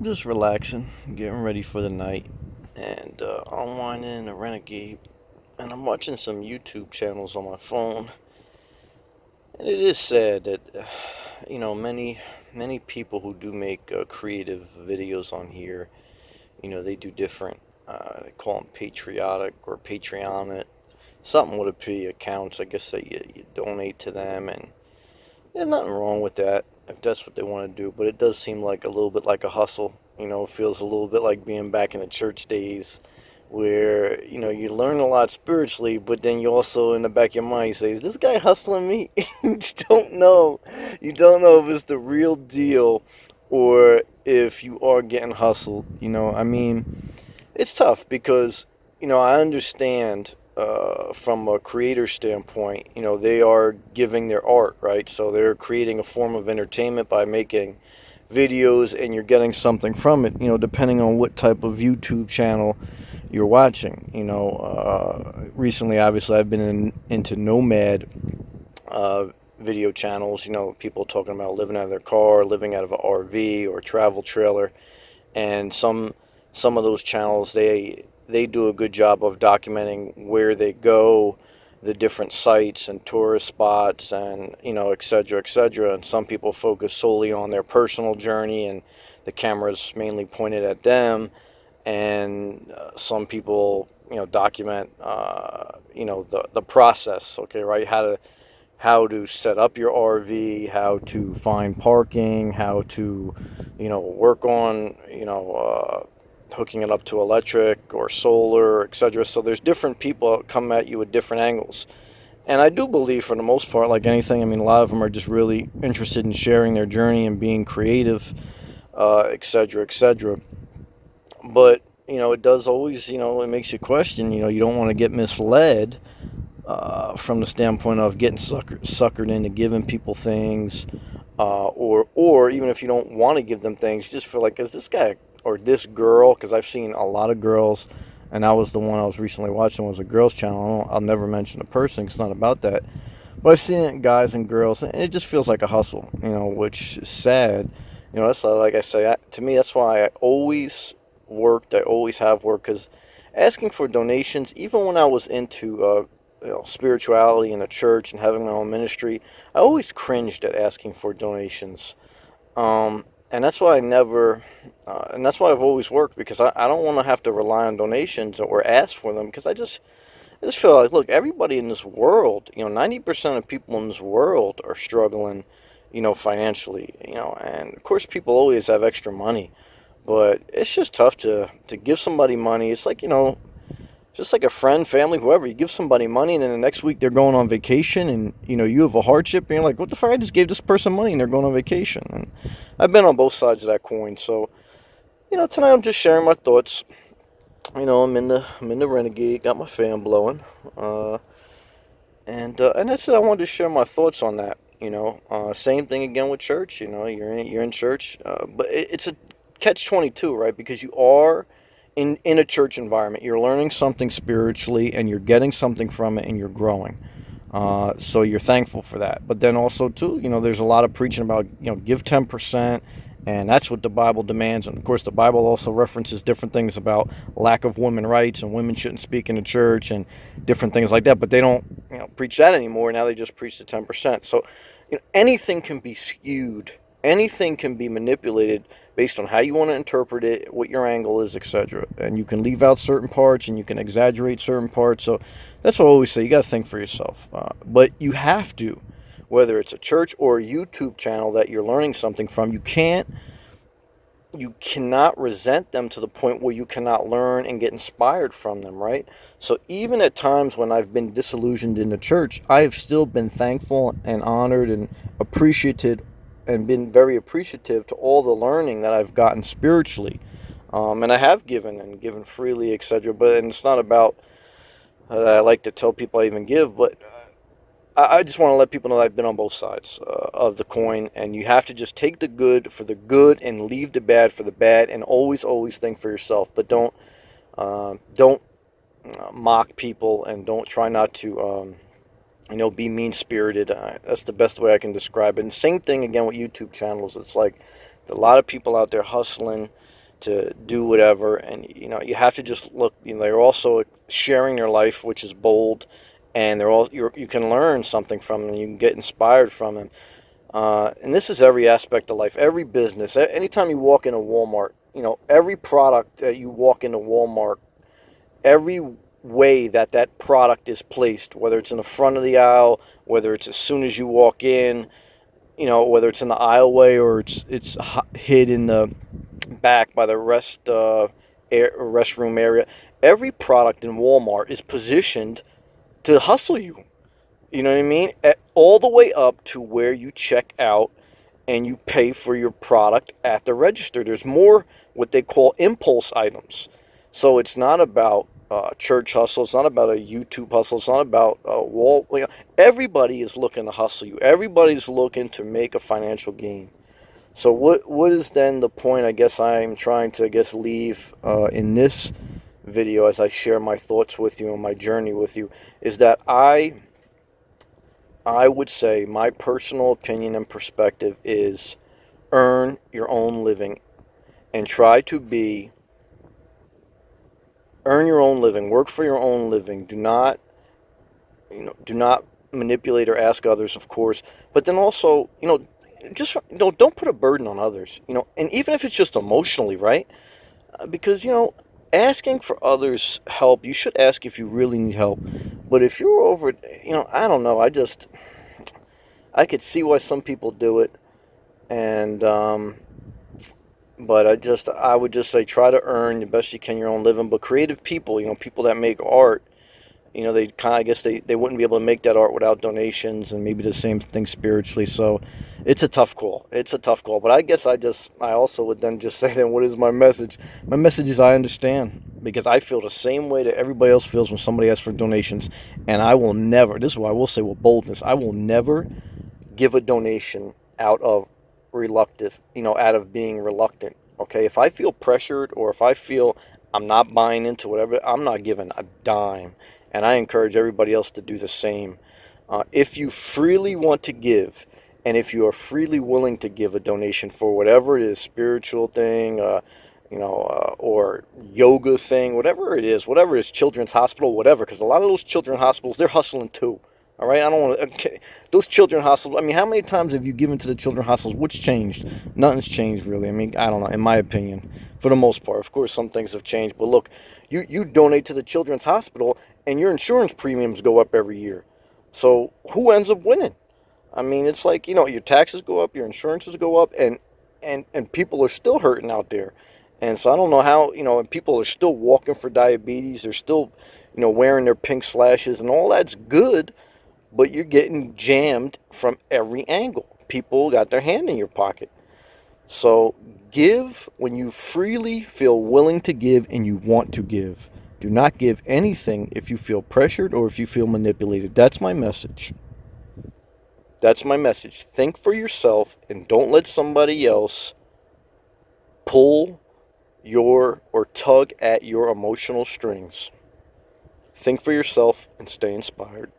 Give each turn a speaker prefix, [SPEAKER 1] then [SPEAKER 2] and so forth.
[SPEAKER 1] Just relaxing, getting ready for the night, and unwinding a renegade. And I'm watching some YouTube channels on my phone. And it is sad that, many people who do make creative videos on here, they do different, they call them patriotic or Patreon it. Something with a P accounts, I guess that you donate to them, and there's nothing wrong with that if that's what they want to do, but it does seem like a little bit like a hustle. It feels a little bit like being back in the church days where, you learn a lot spiritually, but then you also, in the back of your mind, you say, is this guy hustling me? You don't know. You don't know if it's the real deal or if you are getting hustled. I mean, it's tough because, I understand from a creator standpoint, they are giving their art, right? So they're creating a form of entertainment by making videos and you're getting something from it, depending on what type of YouTube channel you're watching. Recently, obviously, I've been into Nomad uh, video channels, people talking about living out of their car, living out of an RV or travel trailer, and some of those channels they do a good job of documenting where they go, the different sites and tourist spots, and et cetera, et cetera. And some people focus solely on their personal journey, and the camera's mainly pointed at them. And some people document the process, okay, right, how to set up your RV, how to find parking, how to, work on, hooking it up to electric or solar, etc. So there's different people that come at you with different angles. And I do believe, for the most part, like anything, I mean, a lot of them are just really interested in sharing their journey and being creative, etc., etc. But, it does always, it makes you question, you don't want to get misled from the standpoint of getting suckered into giving people things, or even if you don't want to give them things, you just feel like, is this guy or this girl? Because I've seen a lot of girls, and that was the one I was recently watching, was a girls channel. I'll never mention a person, 'cause it's not about that. But I've seen it, guys and girls, and it just feels like a hustle, which is sad. That's like I say, to me, that's why I always worked. I always have worked, because asking for donations, even when I was into spirituality in a church and having my own ministry, I always cringed at asking for donations. And that's why and that's why I've always worked, because I don't want to have to rely on donations or ask for them, because I just feel like, look, everybody in this world, 90% of people in this world are struggling, financially, and of course people always have extra money, but it's just tough to give somebody money. It's like, just like a friend, family, whoever, you give somebody money and then the next week they're going on vacation, and, you have a hardship and you're like, what the fuck, I just gave this person money and they're going on vacation. And I've been on both sides of that coin. So, tonight I'm just sharing my thoughts. I'm in the Renegade, got my fan blowing, uh, and that's it. I wanted to share my thoughts on that. Same thing again with church. You're in church, but it's a catch-22, right? Because you are in a church environment. You're learning something spiritually, and you're getting something from it, and you're growing. So you're thankful for that. But then also too, there's a lot of preaching about, give 10%, and that's what the Bible demands. And of course, the Bible also references different things about lack of women rights, and women shouldn't speak in the church, and different things like that. But they don't, preach that anymore. Now they just preach the 10%. So, anything can be skewed. Anything can be manipulated based on how you want to interpret it, what your angle is, etc. And you can leave out certain parts, and you can exaggerate certain parts. So that's what I always say. You got to think for yourself. But you have to, whether it's a church or a YouTube channel that you're learning something from, you cannot resent them to the point where you cannot learn and get inspired from them, right? So even at times when I've been disillusioned in the church, I have still been thankful and honored and appreciated, and been very appreciative to all the learning that I've gotten spiritually. And I have given and given freely, etc. But and it's not about I like to tell people I even give, but I just want to let people know that I've been on both sides of the coin, and you have to just take the good for the good and leave the bad for the bad, and always, always think for yourself. But don't mock people, and don't try not to, be mean spirited. That's the best way I can describe it. And same thing again with YouTube channels. It's like A lot of people out there hustling to do whatever, and you have to just look. They're also sharing their life, which is bold, and you can learn something from them. You can get inspired from them. And this is every aspect of life, every business. Anytime you walk into Walmart, every product that you walk into Walmart, every way that that product is placed, whether it's in the front of the aisle, whether it's as soon as you walk in, whether it's in the aisleway or it's hid in the back by the restroom area. Every product in Walmart is positioned to hustle you. You know what I mean? All the way up to where you check out and you pay for your product at the register. There's more what they call impulse items. So it's not about church hustle. It's not about a YouTube hustle. It's not about wall. Everybody is looking to hustle you. Everybody's looking to make a financial gain. So what is then the point? I guess I'm trying to leave in this video as I share my thoughts with you and my journey with you is that I would say my personal opinion and perspective is earn your own living and try to earn your own living, work for your own living. Do not manipulate or ask others, of course, but then also, just don't put a burden on others, and even if it's just emotionally, right? Because asking for others help, you should ask if you really need help. But if you're over, I don't know, I could see why some people do it, and but I would just say try to earn the best you can your own living. But creative people, people that make art, they kind of, I guess they wouldn't be able to make that art without donations, and maybe the same thing spiritually. So it's a tough call. It's a tough call. But I guess I also would then just say, then what is my message? My message is I understand, because I feel the same way that everybody else feels when somebody asks for donations, and I will never. This is what I will say with boldness. I will never give a donation out of out of being reluctant. Okay, if I feel pressured or if I feel I'm not buying into whatever, I'm not giving a dime. And I encourage everybody else to do the same. If you freely want to give, and if you are freely willing to give a donation for whatever it is, spiritual thing, or yoga thing, whatever it is, children's hospital, whatever, because a lot of those children's hospitals, they're hustling too. All right, I don't want to. Okay, those children's hospitals. I mean, how many times have you given to the children's hospitals? What's changed? Nothing's changed really. I mean, I don't know. In my opinion, for the most part, of course, some things have changed. But look, you donate to the children's hospital, and your insurance premiums go up every year. So who ends up winning? I mean, it's like your taxes go up, your insurances go up, and people are still hurting out there. And so I don't know how and people are still walking for diabetes. They're still wearing their pink slashes, and all that's good. But you're getting jammed from every angle. People got their hand in your pocket. So give when you freely feel willing to give and you want to give. Do not give anything if you feel pressured or if you feel manipulated. That's my message. That's my message. Think for yourself and don't let somebody else pull or tug at your emotional strings. Think for yourself and stay inspired.